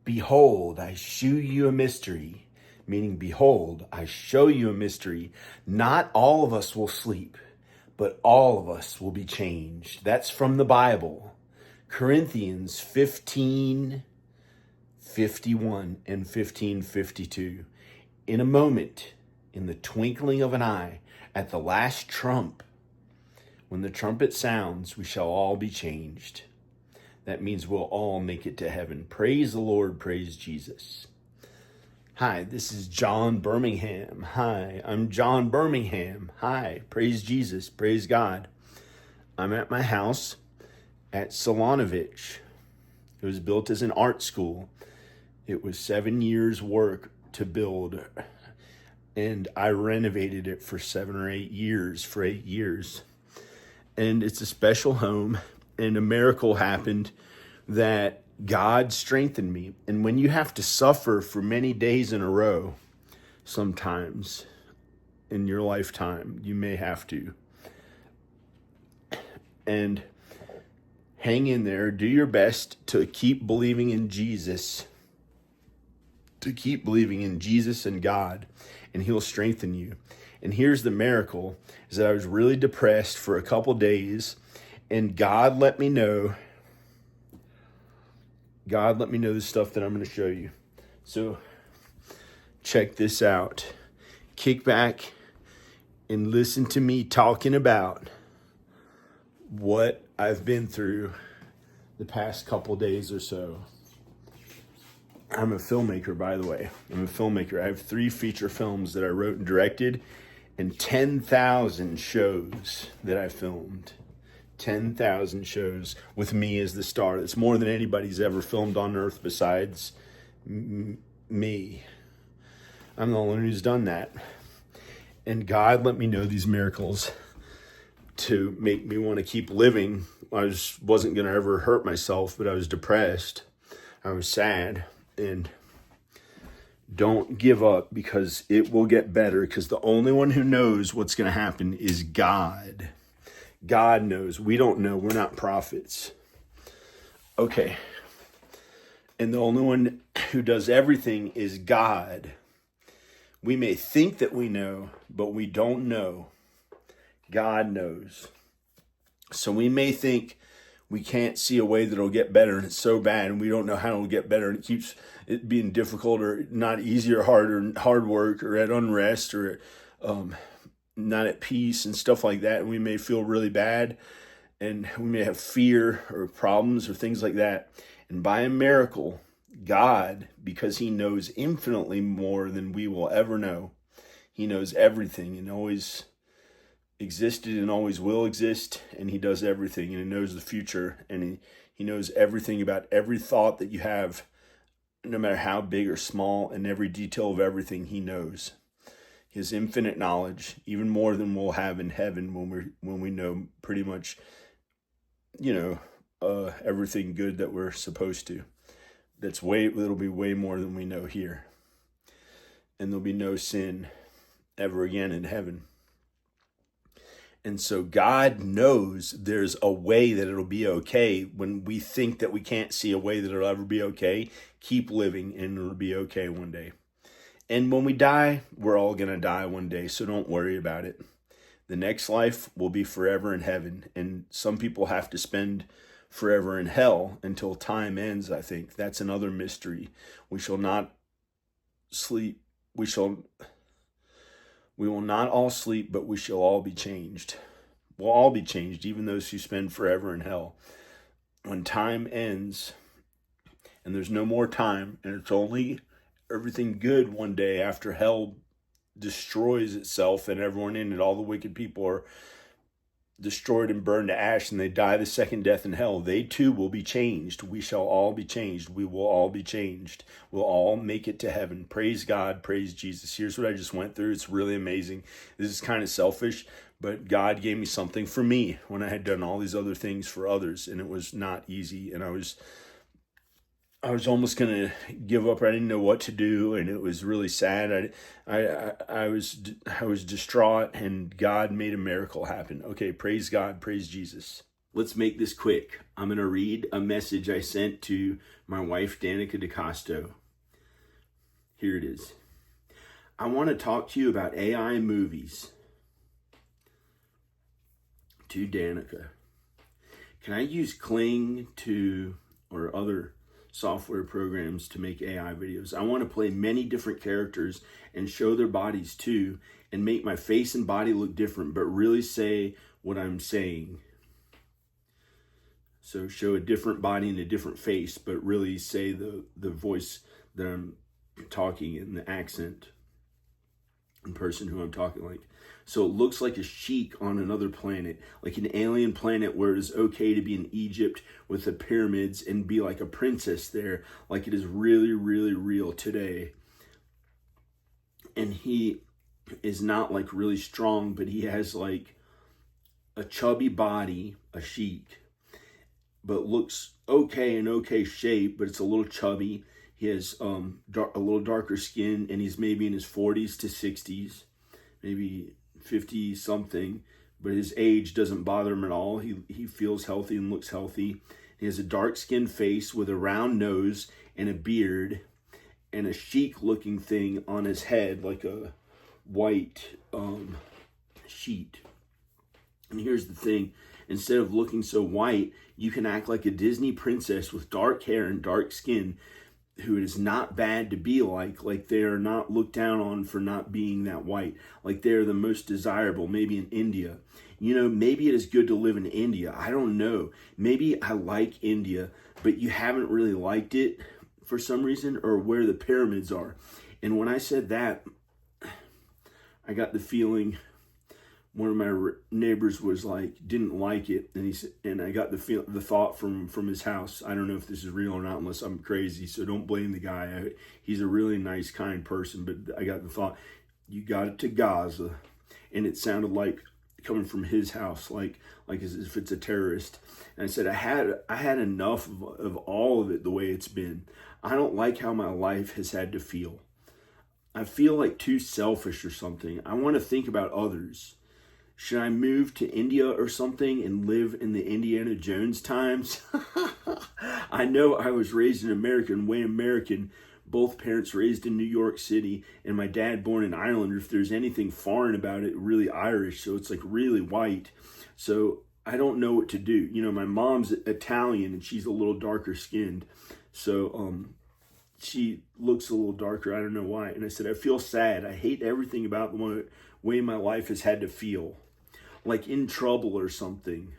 Behold, I shew you a mystery, meaning, behold, I show you a mystery. Not all of us will sleep, but all of us will be changed. That's from the Bible. Corinthians 15:51 and 15:52. In a moment, in the twinkling of an eye, at the last trump, when the trumpet sounds, we shall all be changed. That means we'll all make it to heaven. Praise the Lord, praise Jesus. Hi, this is John Birmingham. Hi, I'm John Birmingham. Hi, praise Jesus, praise God. I'm at my house at Solonovich. It was built as an art school. It was 7 years' work to build, and I renovated it for 7 or 8 years, for 8 years. And it's a special home, and a miracle happened that God strengthened me. And when you have to suffer for many days in a row, sometimes in your lifetime, you may have to. And hang in there, do your best to keep believing in Jesus, and God, and he'll strengthen you. And here's the miracle, is that I was really depressed for a couple days, and God let me know the stuff that I'm going to show you. So check this out. Kick back and listen to me talking about what I've been through the past couple days or so. I'm a filmmaker, by the way. I'm a filmmaker. I have 3 feature films that I wrote and directed, and 10,000 shows that I filmed. 10,000 shows with me as the star. That's more than anybody's ever filmed on earth besides me. I'm the only one who's done that. And God let me know these miracles to make me want to keep living. I wasn't going to ever hurt myself, but I was depressed. I was sad. And don't give up, because it will get better, because the only one who knows what's going to happen is God. God knows. We don't know. We're not prophets. Okay. And the only one who does everything is God. We may think that we know, but we don't know. God knows. So we may think we can't see a way that it'll get better, and it's so bad, and we don't know how it'll get better, and it keeps it being difficult, or not easy, or hard work, or at unrest, or not at peace and stuff like that. And we may feel really bad, and we may have fear or problems or things like that. And by a miracle, God, because he knows infinitely more than we will ever know, he knows everything and always existed and always will exist, and he does everything, and he knows the future, and he knows everything about every thought that you have, no matter how big or small, and every detail of everything he knows. His infinite knowledge, even more than we'll have in heaven when we know pretty much, everything good that we're supposed to. It'll be way more than we know here. And there'll be no sin ever again in heaven. And so God knows there's a way that it'll be okay. When we think that we can't see a way that it'll ever be okay, keep living and it'll be okay one day. And when we die, we're all going to die one day, so don't worry about it. The next life will be forever in heaven, and some people have to spend forever in hell until time ends, I think. That's another mystery. We shall not sleep. We will not all sleep, but we shall all be changed. We'll all be changed, even those who spend forever in hell. When time ends, and there's no more time, and it's only everything good one day after hell destroys itself and everyone in it, all the wicked people are destroyed and burned to ash, and they die the second death in hell. They too will be changed. We shall all be changed. We will all be changed. We'll all make it to heaven. Praise God. Praise Jesus. Here's what I just went through. It's really amazing. This is kind of selfish, but God gave me something for me when I had done all these other things for others, and it was not easy. And I was almost going to give up. I didn't know what to do, and it was really sad. I was distraught, and God made a miracle happen. Okay, praise God, praise Jesus. Let's make this quick. I'm going to read a message I sent to my wife, Danica DeCosto. Here it is. I want to talk to you about AI movies. To Danica. Can I use Kling or other software programs to make AI videos? I want to play many different characters and show their bodies too, and make my face and body look different, but really say what I'm saying. So show a different body and a different face, but really say the voice that I'm talking in, the accent and person who I'm talking like. So it looks like a sheik on another planet, like an alien planet where it is okay to be in Egypt with the pyramids and be like a princess there, like it is really, really real today. And he is not like really strong, but he has like a chubby body, a sheik, but looks okay in okay shape, but it's a little chubby. He has a little darker skin, and he's maybe in his 40s to 60s, maybe 50 something, but his age doesn't bother him at all. He feels healthy and looks healthy. He has a dark skinned face with a round nose and a beard and a chic looking thing on his head, like a white sheet. And here's the thing. Instead of looking so white, you can act like a Disney princess with dark hair and dark skin, who it is not bad to be like they are not looked down on for not being that white, like they're the most desirable, maybe in India. You know, maybe it is good to live in India. I don't know. Maybe I like India, but you haven't really liked it for some reason, or where the pyramids are. And when I said that, I got the feeling one of my neighbors was like, didn't like it, and I got the thought from his house. I don't know if this is real or not, unless I'm crazy, so don't blame the guy. He's a really nice, kind person, but I got the thought, you got it to Gaza, and it sounded like coming from his house, like as if it's a terrorist. And I said, I had enough of all of it the way it's been. I don't like how my life has had to feel. I feel like too selfish or something. I want to think about others. Should I move to India or something and live in the Indiana Jones times? I know I was raised in America and way American. Both parents raised in New York City, and my dad born in Ireland. If there's anything foreign about it, really Irish. So it's like really white. So I don't know what to do. You know, my mom's Italian and she's a little darker skinned. So she looks a little darker. I don't know why. And I said, I feel sad. I hate everything about the way my life has had to feel. Like in trouble or something.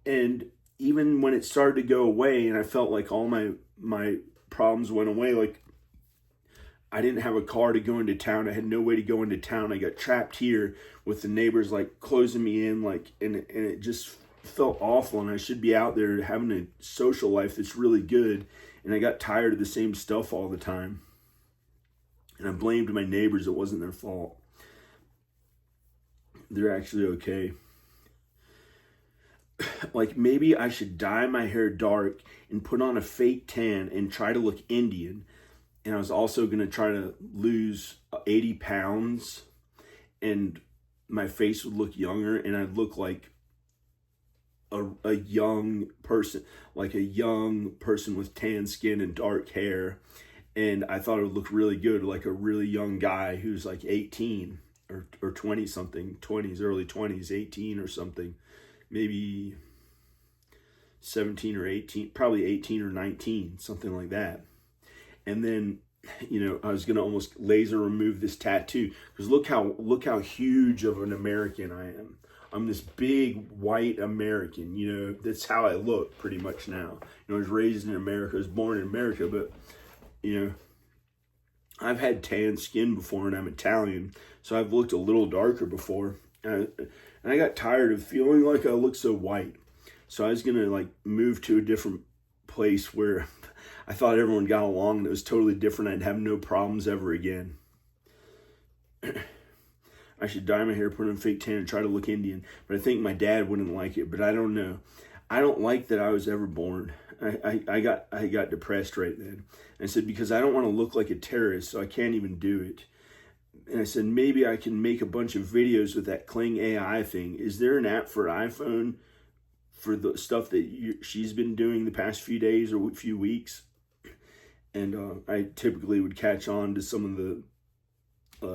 And even when it started to go away and I felt like all my problems went away, like I didn't have a car to go into town. I had no way to go into town. I got trapped here with the neighbors like closing me in, like, and it just felt awful. And I should be out there having a social life that's really good. And I got tired of the same stuff all the time. And I blamed my neighbors. It wasn't their fault. They're actually okay. Like maybe I should dye my hair dark and put on a fake tan and try to look Indian. And I was also going to try to lose 80 pounds and my face would look younger and I'd look like a young person, like a young person with tan skin and dark hair. And I thought it would look really good, like a really young guy who's like 18. Or 20 something, 20s, early 20s, 18 or something, maybe 17 or 18, probably 18 or 19, something like that. And then, you know, I was going to almost laser remove this tattoo because look how huge of an American I am. I'm this big white American, you know, that's how I look pretty much now. You know, I was raised in America, I was born in America, but, you know, I've had tan skin before and I'm Italian, so I've looked a little darker before. And I got tired of feeling like I looked so white. So I was going to like move to a different place where I thought everyone got along and it was totally different. I'd have no problems ever again. I should dye my hair, put on fake tan, and try to look Indian. But I think my dad wouldn't like it, but I don't know. I don't like that I was ever born. I got depressed right then. And I said, because I don't want to look like a terrorist, so I can't even do it. And I said, maybe I can make a bunch of videos with that Kling AI thing. Is there an app for iPhone for the stuff that she's been doing the past few days or few weeks. And I typically would catch on to some of the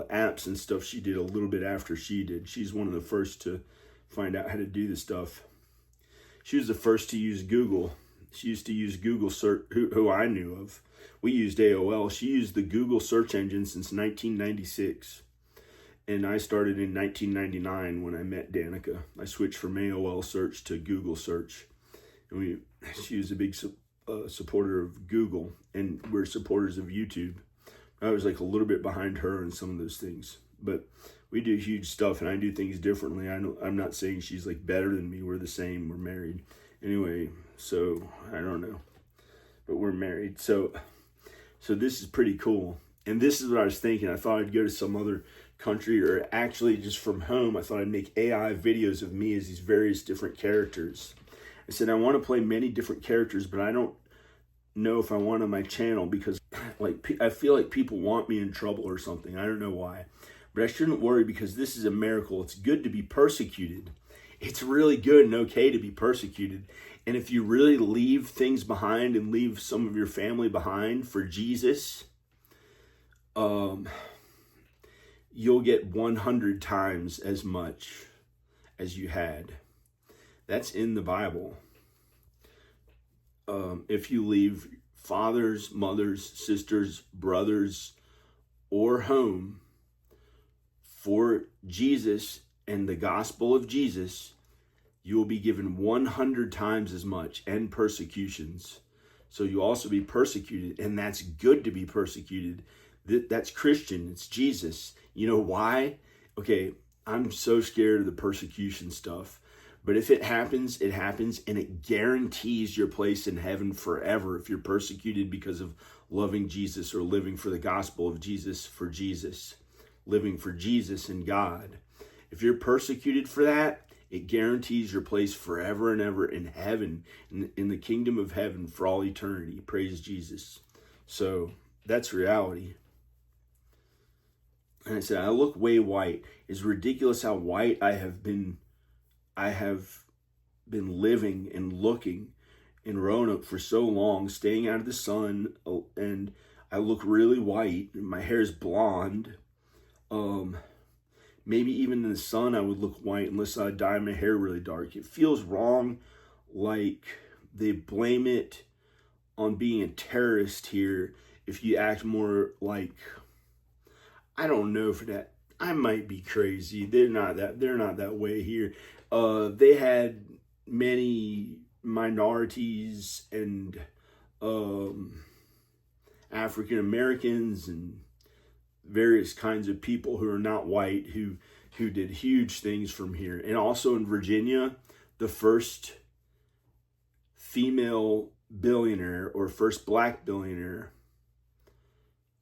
apps and stuff she did a little bit after she did. She's one of the first to find out how to do this stuff. She was the first to use Google. She used to use Google search, who I knew of. We used AOL. She used the Google search engine since 1996. And I started in 1999 when I met Danica. I switched from AOL search to Google search. And she was a big supporter of Google, and we're supporters of YouTube. I was like a little bit behind her in some of those things, but we do huge stuff, and I do things differently. I'm not saying she's like better than me. We're the same. We're married. Anyway, so I don't know, but we're married. So this is pretty cool. And this is what I was thinking. I thought I'd go to some other country, or actually just from home. I thought I'd make AI videos of me as these various different characters. I said, I want to play many different characters, but I don't know if I want on my channel because like I feel like people want me in trouble or something. I don't know why, but I shouldn't worry because this is a miracle. It's good to be persecuted. It's really good and okay to be persecuted. And if you really leave things behind and leave some of your family behind for Jesus, you'll get 100 times as much as you had. That's in the Bible. If you leave fathers, mothers, sisters, brothers, or home for Jesus and the gospel of Jesus, you will be given 100 times as much, and persecutions. So you also be persecuted, and that's good to be persecuted. That's Christian. It's Jesus. You know why? Okay, I'm so scared of the persecution stuff. But if it happens, it happens, and it guarantees your place in heaven forever if you're persecuted because of loving Jesus or living for the gospel of Jesus for Jesus, living for Jesus and God. If you're persecuted for that, it guarantees your place forever and ever in heaven, in the kingdom of heaven for all eternity. Praise Jesus. So that's reality. And I said, I look way white. It's ridiculous how white I have been living and looking in Roanoke for so long, staying out of the sun, and I look really white. My hair is blonde. Maybe even in the sun I would look white unless I dye my hair really dark. It feels wrong, like they blame it on being a terrorist here if you act more like, I don't know for that. I might be crazy. They're not that way here. They had many minorities and African Americans and various kinds of people who are not white who did huge things from here. And also in Virginia, the first female billionaire, or first black billionaire,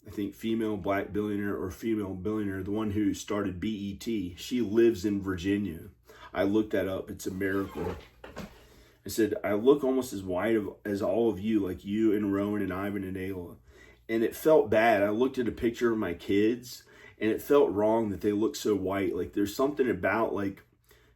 I think female black billionaire or female billionaire, the one who started BET, she lives in Virginia. I looked that up. It's a miracle. I said, I look almost as white as all of you, like you and Rowan and Ivan and Ayla. And it felt bad. I looked at a picture of my kids, and it felt wrong that they look so white. Like there's something about like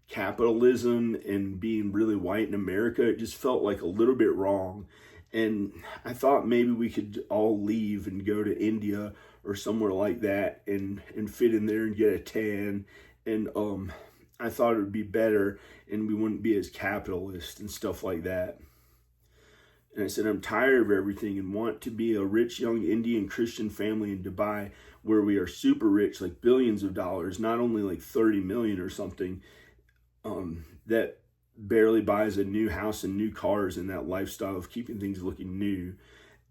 capitalism and being really white in America. It just felt like a little bit wrong. And I thought maybe we could all leave and go to India or somewhere like that and fit in there and get a tan. And I thought it would be better and we wouldn't be as capitalist and stuff like that. And I said, I'm tired of everything and want to be a rich young Indian Christian family in Dubai where we are super rich, like billions of dollars, not only like 30 million or something, that barely buys a new house and new cars and that lifestyle of keeping things looking new.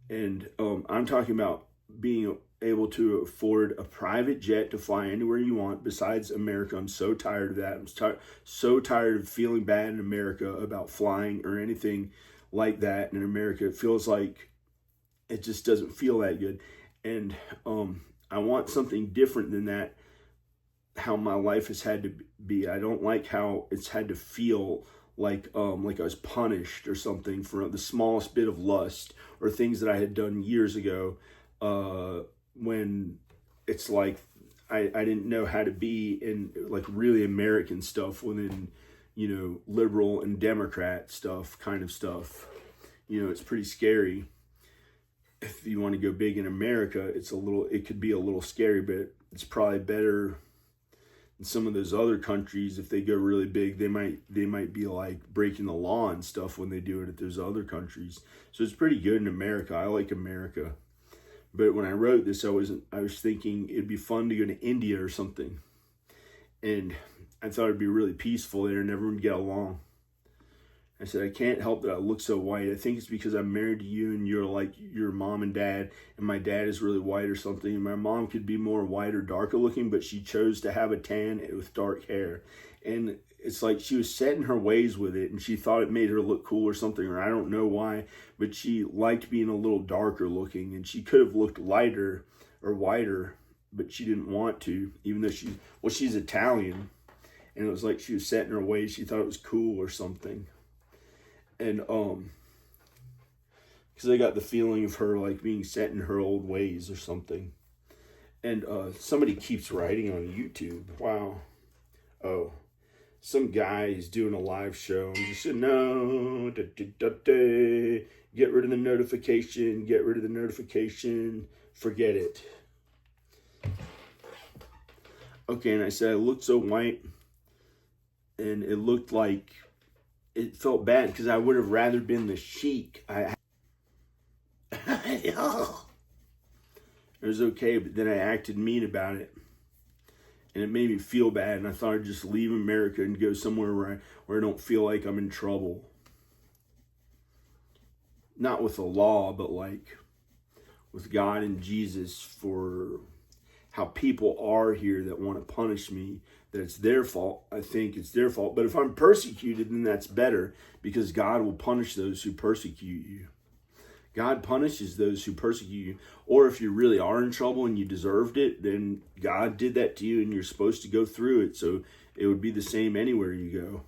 And I'm talking about being able to afford a private jet to fly anywhere you want besides America. I'm so tired of that. I'm so tired of feeling bad in America about flying or anything like that in America. It feels like it just doesn't feel that good. And I want something different than that, how my life has had to be. I don't like how it's had to feel like I was punished or something for the smallest bit of lust or things that I had done years ago, when it's like I didn't know how to be in like really American stuff within liberal and Democrat kind of stuff. It's pretty scary. If you want to go big in America, it could be a little scary, but it's probably better than some of those other countries. If they go really big, they might be like breaking the law and stuff when they do it at those other countries. So it's pretty good in America. I like America. But when I wrote this, I was thinking it'd be fun to go to India or something. And I thought it'd be really peaceful there and everyone would get along. I said, I can't help that I look so white. I think it's because I'm married to you and you're like your mom and dad, and my dad is really white or something. And my mom could be more white or darker looking, but she chose to have a tan with dark hair. And it's like she was set in her ways with it, and she thought it made her look cool or something, or I don't know why, but she liked being a little darker looking, and she could have looked lighter or whiter, but she didn't want to, even though she's Italian. And it was like she was set in her ways. She thought it was cool or something. And because I got the feeling of her like being set in her old ways or something. And somebody keeps writing on YouTube. Wow. Oh, some guy is doing a live show. I'm just saying, no, get rid of the notification, get rid of the notification, forget it. Okay, and I said I looked so white, and it looked like, it felt bad because I would have rather been the sheik. It was okay, but then I acted mean about it. And it made me feel bad, and I thought I'd just leave America and go somewhere where I don't feel like I'm in trouble. Not with the law, but like with God and Jesus, for how people are here that want to punish me, that it's their fault. I think it's their fault. But if I'm persecuted, then that's better, because God will punish those who persecute you. God punishes those who persecute you. Or if you really are in trouble and you deserved it, then God did that to you and you're supposed to go through it. So it would be the same anywhere you go.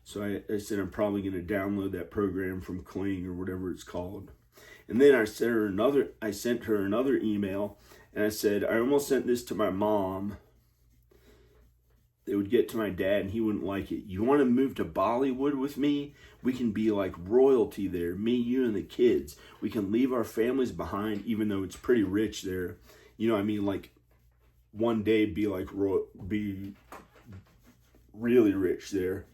So I said I'm probably going to download that program from Kling or whatever it's called. And then I sent her another email, and I said, I almost sent this to my mom. It would get to my dad and he wouldn't like it. You want to move to Bollywood with me? We can be like royalty there. Me, you, and the kids. We can leave our families behind, even though it's pretty rich there. Like one day be really rich there.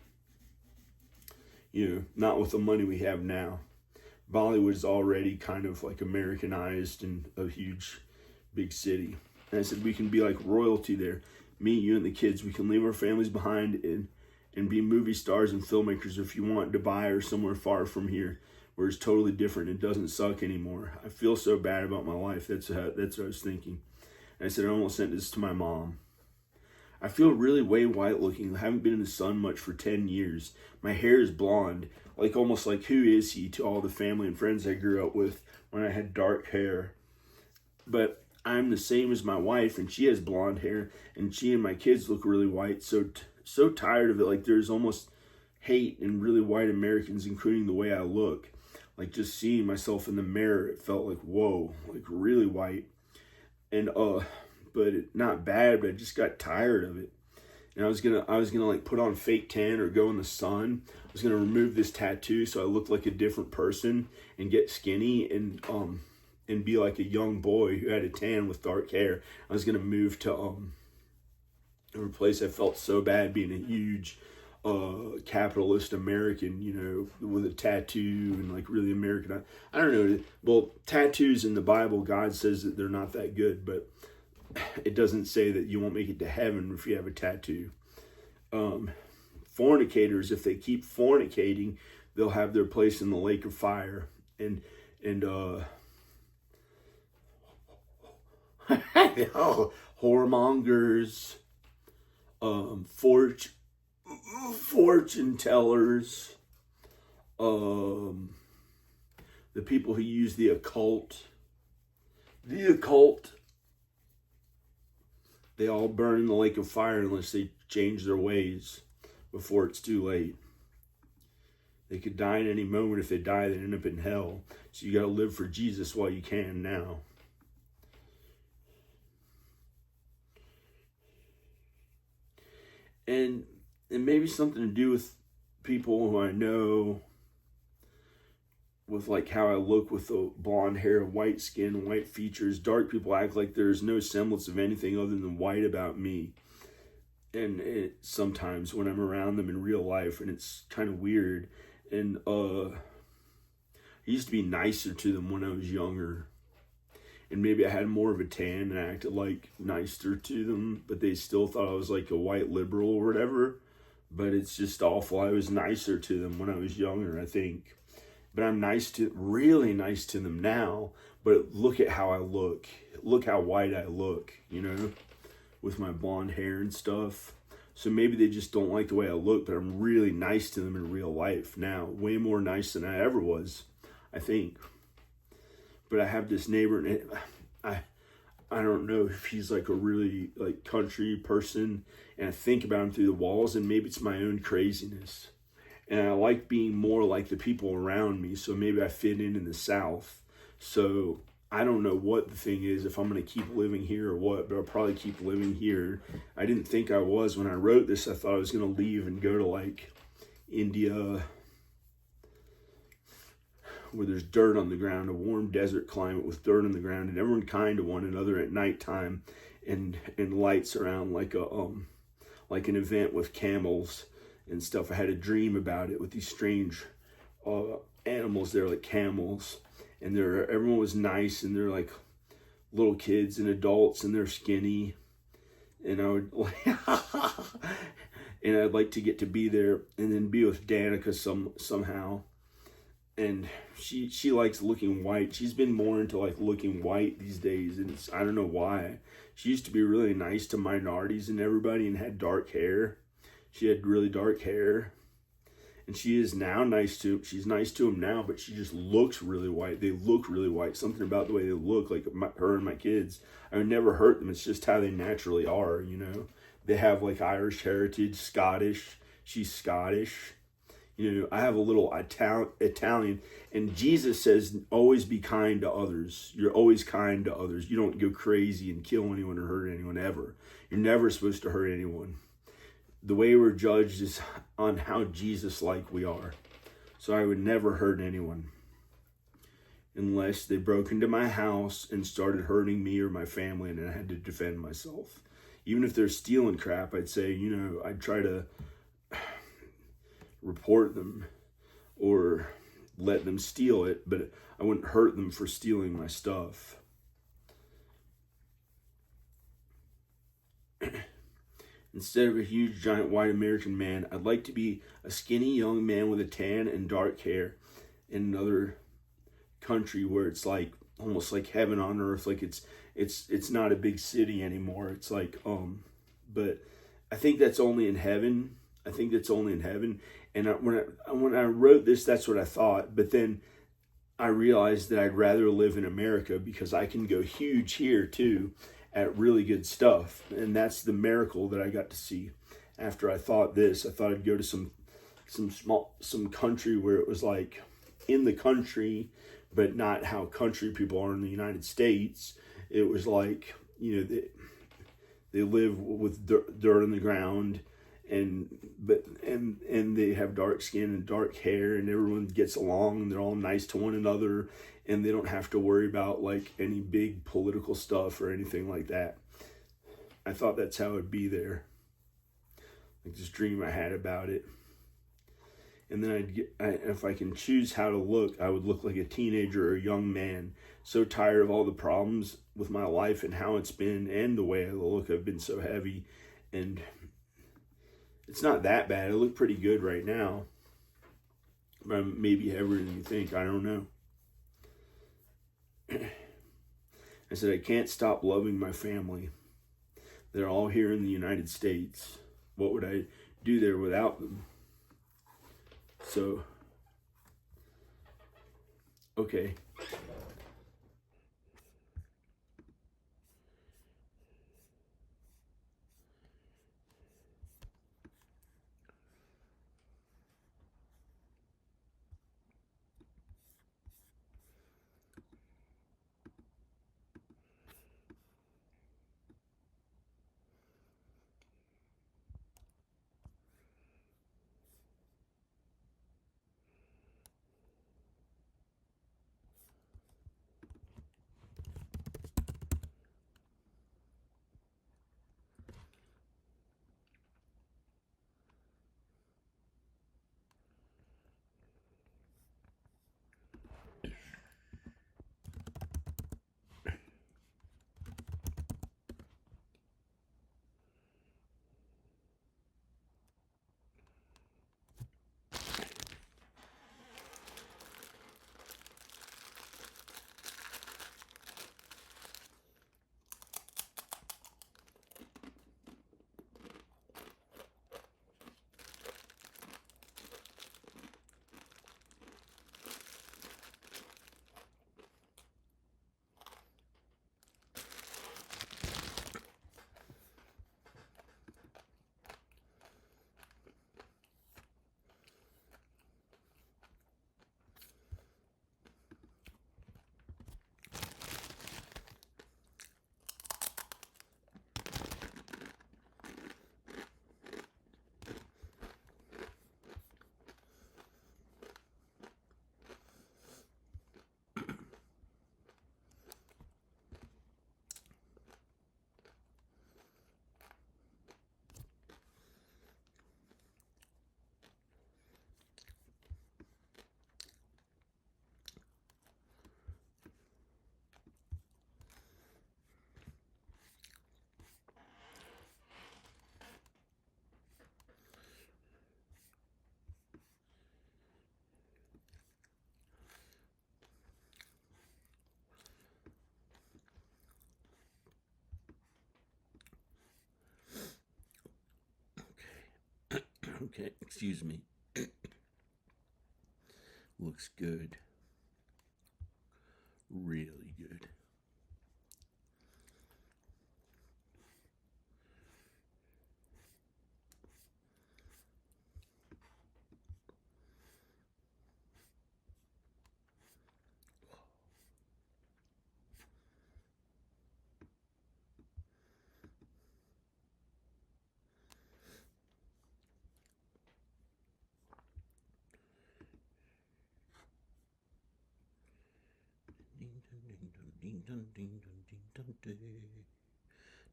Not with the money we have now. Bollywood is already kind of like Americanized and a huge, big city. And I said, we can be like royalty there. Me, you, and the kids. We can leave our families behind and be movie stars and filmmakers if you want, Dubai or somewhere far from here where it's totally different. It doesn't suck anymore. I feel so bad about my life. That's what I was thinking. And I said, I almost sent this to my mom. I feel really way white looking. I haven't been in the sun much for 10 years. My hair is blonde. Almost like who is he to all the family and friends I grew up with when I had dark hair. But I'm the same as my wife, and she has blonde hair, and she and my kids look really white. So tired of it. Like there's almost hate in really white Americans, including the way I look. Like just seeing myself in the mirror, it felt like, whoa, like really white. And not bad, but I just got tired of it. And I was gonna like put on fake tan or go in the sun. I was gonna remove this tattoo so I looked like a different person and get skinny and be like a young boy who had a tan with dark hair. I was gonna move to a place I felt so bad being a huge capitalist American, with a tattoo and like really American. I don't know. Well, tattoos in the Bible, God says that they're not that good, but it doesn't say that you won't make it to heaven if you have a tattoo. Fornicators, if they keep fornicating, they'll have their place in the lake of fire. And whoremongers, fortune tellers, the people who use the occult, they all burn in the lake of fire unless they change their ways before it's too late. They could die at any moment. If they die, they end up in hell. So you got to live for Jesus while you can now. And and maybe something to do with people who I know, with like how I look with the blonde hair, white skin, white features. Dark people act like there's no semblance of anything other than white about me. And sometimes when I'm around them in real life, and it's kind of weird. And I used to be nicer to them when I was younger. And maybe I had more of a tan and I acted like nicer to them, but they still thought I was like a white liberal or whatever. But it's just awful. I was nicer to them when I was younger, I think. But I'm really nice to them now. But look at how I look. Look how white I look, with my blonde hair and stuff. So maybe they just don't like the way I look, but I'm really nice to them in real life now. Way more nice than I ever was, I think. But I have this neighbor, and I don't know if he's like a really like country person, and I think about him through the walls, and maybe it's my own craziness. And I like being more like the people around me, so maybe I fit in the South. So I don't know what the thing is, if I'm going to keep living here or what, but I'll probably keep living here. I didn't think I was. When I wrote this, I thought I was going to leave and go to like India, where there's dirt on the ground, a warm desert climate with dirt on the ground, and everyone kind to one another at nighttime, and lights around like an event with camels and stuff. I had a dream about it with these strange animals there, like camels, and everyone was nice, and they're like little kids and adults, and they're skinny, and I would and I'd like to get to be there and then be with Danica somehow. And she likes looking white. She's been more into like looking white these days, and I don't know why. She used to be really nice to minorities and everybody, and had dark hair. She had really dark hair, and she is now she's nice to them now, but she just looks really white. They look really white. Something about the way they look, like her and my kids. I would never hurt them. It's just how they naturally are, They have like Irish heritage, Scottish. She's Scottish. I have a little Italian, and Jesus says, always be kind to others. You're always kind to others. You don't go crazy and kill anyone or hurt anyone ever. You're never supposed to hurt anyone. The way we're judged is on how Jesus-like we are. So I would never hurt anyone unless they broke into my house and started hurting me or my family, and I had to defend myself. Even if they're stealing crap, I'd say, I'd try to report them or let them steal it, but I wouldn't hurt them for stealing my stuff. Instead of a huge, giant, white American man, I'd like to be a skinny young man with a tan and dark hair in another country where it's like almost like heaven on earth. Like it's not a big city anymore. It's like but I think that's only in heaven. And when I wrote this, that's what I thought. But then I realized that I'd rather live in America because I can go huge here too at really good stuff. And that's the miracle that I got to see after I thought this. I thought I'd go to some country where it was like in the country, but not how country people are in the United States. It was like, they live with dirt on the ground, and they have dark skin and dark hair, and everyone gets along, and they're all nice to one another, and they don't have to worry about like any big political stuff or anything like that. I thought that's how it'd be there. Like this dream I had about it. And then if I can choose how to look, I would look like a teenager or a young man. So tired of all the problems with my life and how it's been, and the way I look. I've been so heavy, and it's not that bad. I look pretty good right now. But I'm maybe heavier than you think. I don't know. I said, I can't stop loving my family. They're all here in the United States. What would I do there without them? So, okay. Okay, excuse me. Looks good. Really good. Ding dong ding dong ding dong ding dong ding dong day.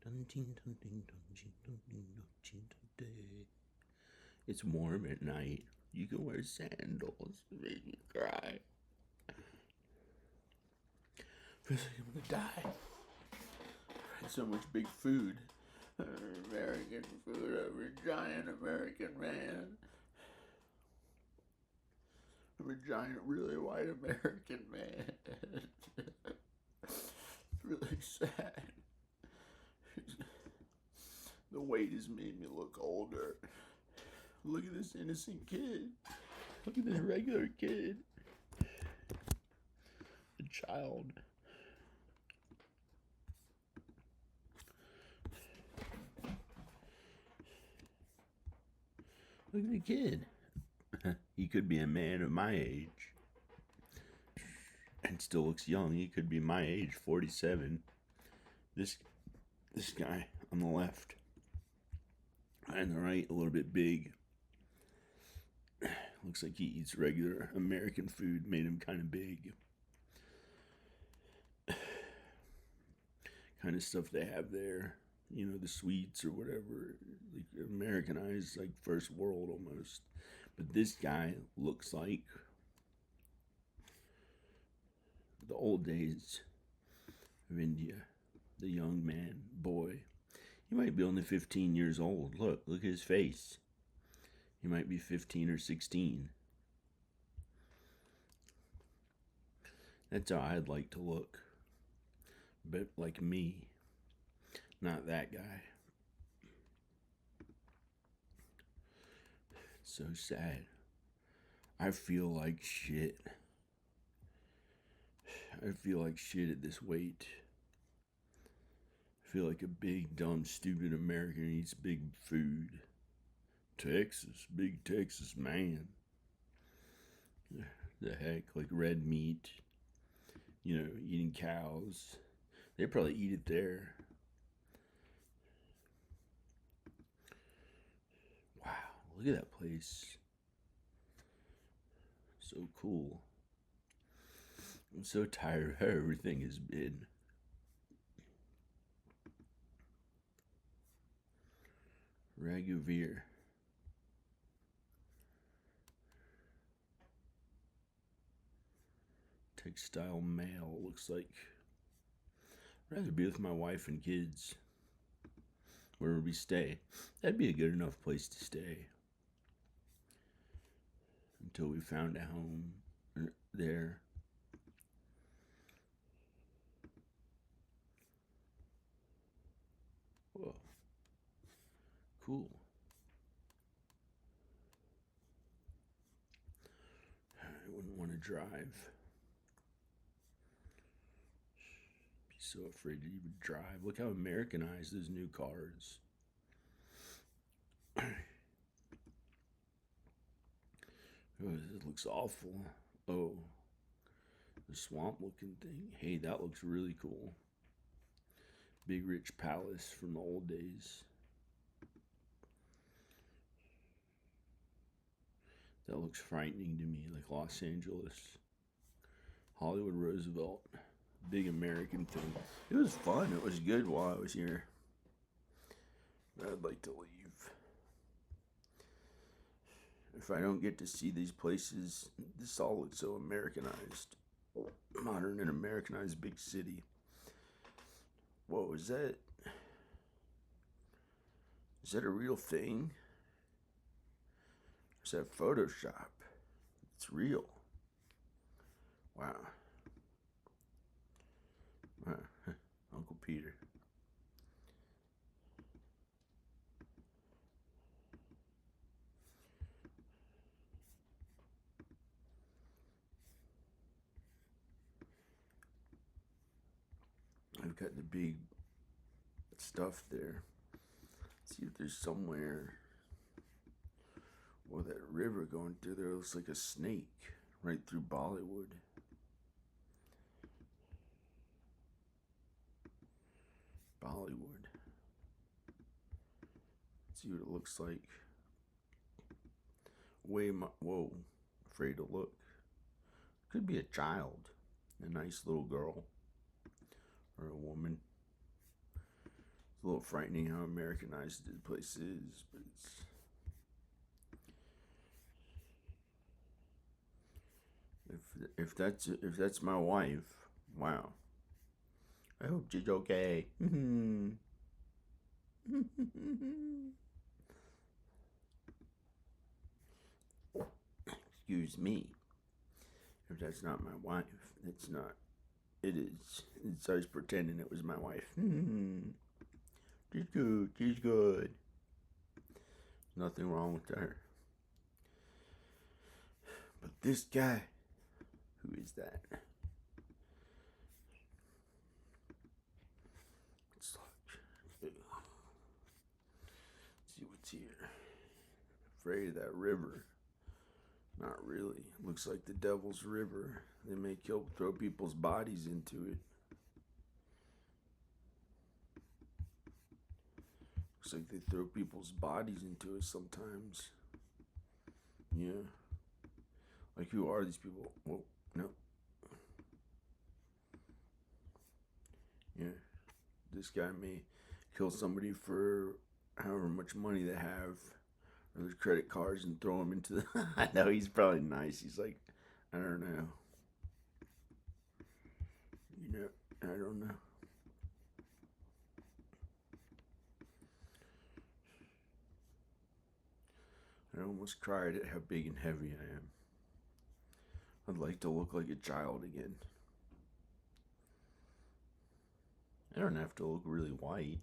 Dun ding dong ding dong ding dong ding dong ding dong day. It's warm at night. You can wear sandals. It made me cry. Feels like I'm gonna die. I had so much big food. American food. I'm a giant American man. I'm a giant, really white American man. It's really sad. The weight has made me look older. Look at this innocent kid. Look at this regular kid. The child. Look at the kid. He could be a man of my age. And still looks young. He could be my age, 47. This guy on the left. On the right, a little bit big. Looks like he eats regular American food, made him kind of big. Kind of stuff they have there. You know, the sweets or whatever. Like Americanized, like first world almost. But this guy looks like the old days of India. The young man, boy. He might be only 15 years old. Look at his face. He might be 15 or 16. That's how I'd like to look. But like me. Not that guy. So sad. I feel like shit. I feel like shit at this weight. I feel like a big, dumb, stupid American who eats big food. Texas, big Texas man. The heck, like red meat. You know, eating cows. They probably eat it there. Wow, look at that place. So cool. I'm so tired of how everything has been. Raguvir. Textile mail, looks like. I'd rather be with my wife and kids. Where would we stay? That'd be a good enough place to stay. Until we found a home there. Whoa. Cool. I wouldn't want to drive. Be so afraid to even drive. Look how Americanized those new cars. Oh, it looks awful. Oh, the swamp looking thing. Hey, that looks really cool. Big rich palace from the old days. That looks frightening to me, like Los Angeles. Hollywood Roosevelt. Big American thing. It was fun. It was good while I was here. But I'd like to leave. If I don't get to see these places, this all looks so Americanized. Modern and Americanized big city. Whoa, is that a real thing? Is that Photoshop? It's real. Wow. Uncle Peter. they've got the big stuff there. Let's see if there's somewhere. Well, that river going through there looks like a snake right through Bollywood. Bollywood. Let's see what it looks like. Whoa, afraid to look. Could be a child, a nice little girl, or a woman. It's a little frightening how Americanized the place is, but it's. If that's my wife, wow. I hope she's okay. Excuse me. If that's not my wife, it's not. It is. It's I was pretending it was my wife. She's good. She's good. Nothing wrong with her. But this guy, who is that? Let's look. Let's see what's here. Afraid of that river. Not really. Looks like the Devil's River. They may throw people's bodies into it. Looks like they throw people's bodies into it sometimes. Yeah. Like, who are these people? Whoa, no. Yeah. This guy may kill somebody for however much money they have, or their credit cards, and throw them into the. I know he's probably nice. He's like, I don't know. You know, I don't know. I almost cried at how big and heavy I am. I'd like to look like a child again. I don't have to look really white.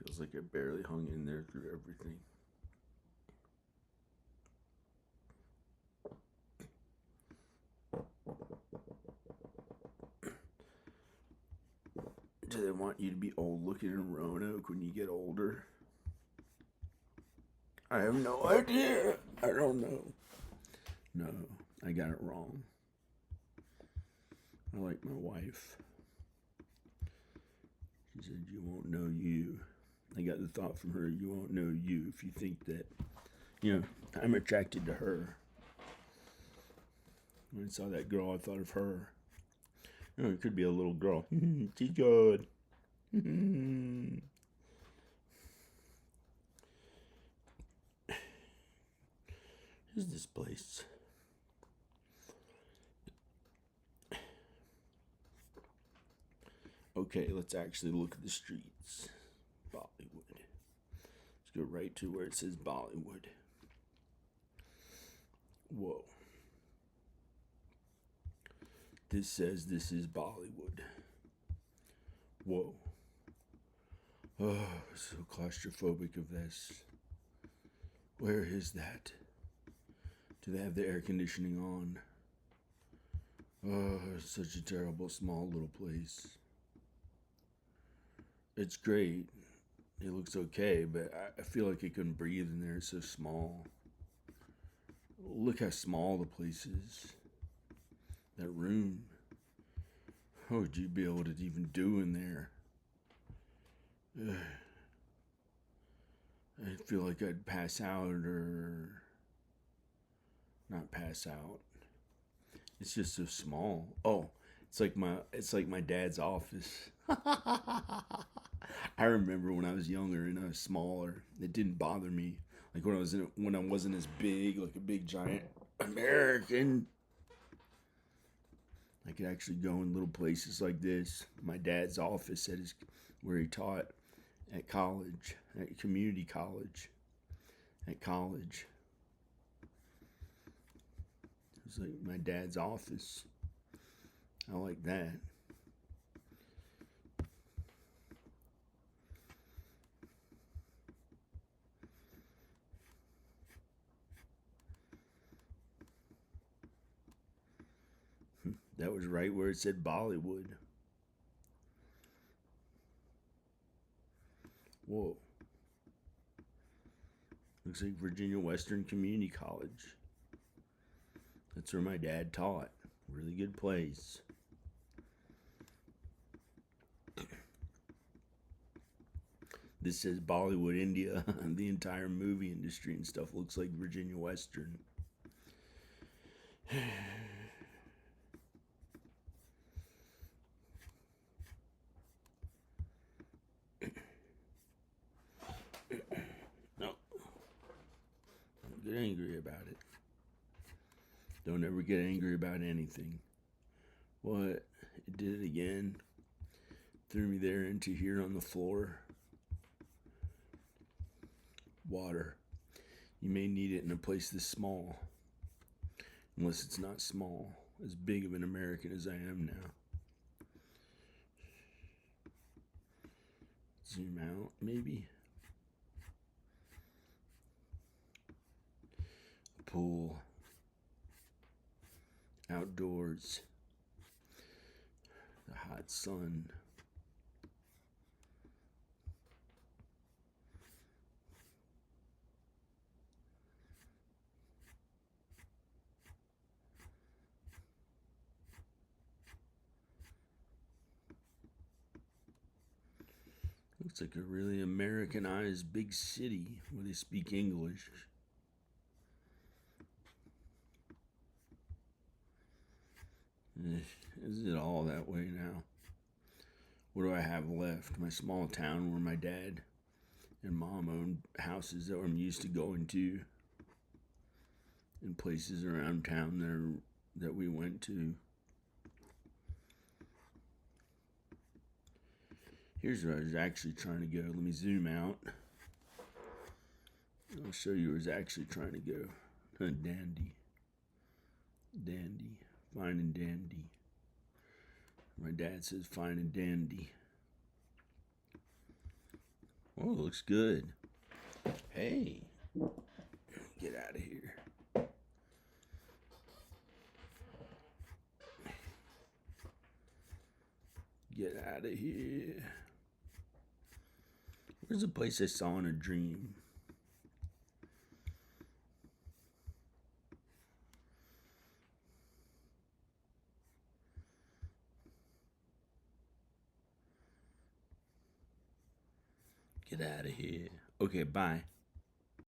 Feels like I barely hung in there through everything. Do they want you to be old looking in Roanoke when you get older? I have no idea. I don't know. No, I got it wrong. I like my wife. She said, you won't know you. I got the thought from her, you won't know you if you think that, I'm attracted to her. When I saw that girl, I thought of her. It could be a little girl. She's good. Here's this place. Okay, let's actually look at the streets. Bollywood. Let's go right to where it says Bollywood. Whoa. This says this is Bollywood. Whoa. Oh, I'm so claustrophobic of this. Where is that? Do they have the air conditioning on? Oh, it's such a terrible small little place. It's great. It looks okay, but I feel like I couldn't breathe in there. It's so small. Look how small the place is. That room. What would you be able to even do in there? I feel like I'd pass out or not pass out. It's just so small. Oh, it's like my dad's office. I remember when I was younger and I was smaller, it didn't bother me. Like when I wasn't as big, like a big giant American. I could actually go in little places like this. My dad's office where he taught at college, at community college, at college. It was like my dad's office. I like that. That was right where it said Bollywood. Whoa. Looks like Virginia Western Community College. That's where my dad taught. Really good place. This says Bollywood, India. The entire movie industry and stuff looks like Virginia Western. No. Don't get angry about it. Don't ever get angry about anything. What? It did it again. Threw me there into here on the floor. Water. You may need it in a place this small. Unless it's not small. As big of an American as I am now. Zoom out, maybe. Pool. Outdoors. The hot sun. Looks like a really Americanized big city where they speak English. Is it all that way now? What do I have left? My small town where my dad and mom owned houses that I'm used to going to, and places around town that we went to. Here's where I was actually trying to go. Let me zoom out. I'll show you where I was actually trying to go. Dandy. Dandy. Fine and dandy. My dad says fine and dandy. Oh, looks good. Hey. Get out of here. Get out of here. Where's the place I saw in a dream? Get out of here. Okay, bye.